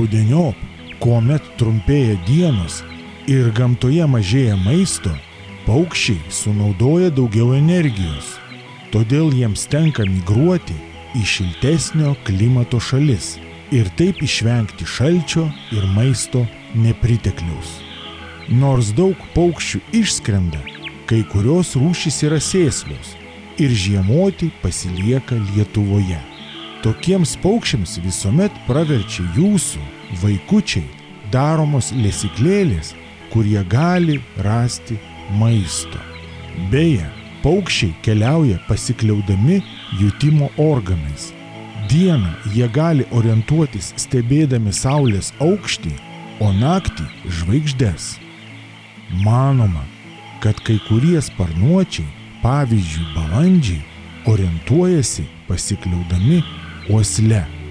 Rudeniop, kuomet trumpėja dienos ir gamtoje mažėja maisto, paukščiai sunaudoja daugiau energijos, todėl jiems tenka migruoti į šiltesnio klimato šalis ir taip išvengti šalčio ir maisto nepritekliaus. Nors daug paukščių išskrenda, kai kurios rūšys yra sėslios ir žiemoti pasilieka Lietuvoje. Tokiems paukščiams visuomet praverčia jūsų, vaikučiai, daromos lesyklėlės, kur jie gali rasti maisto. Beje, paukščiai keliauja pasikliaudami jutimo organais. Dieną jie gali orientuotis stebėdami saulės aukštį, o naktį žvaigždes. Manoma, kad kai kurie sparnuočiai, pavyzdžiui balandžiai, orientuojasi pasikliaudami uosle.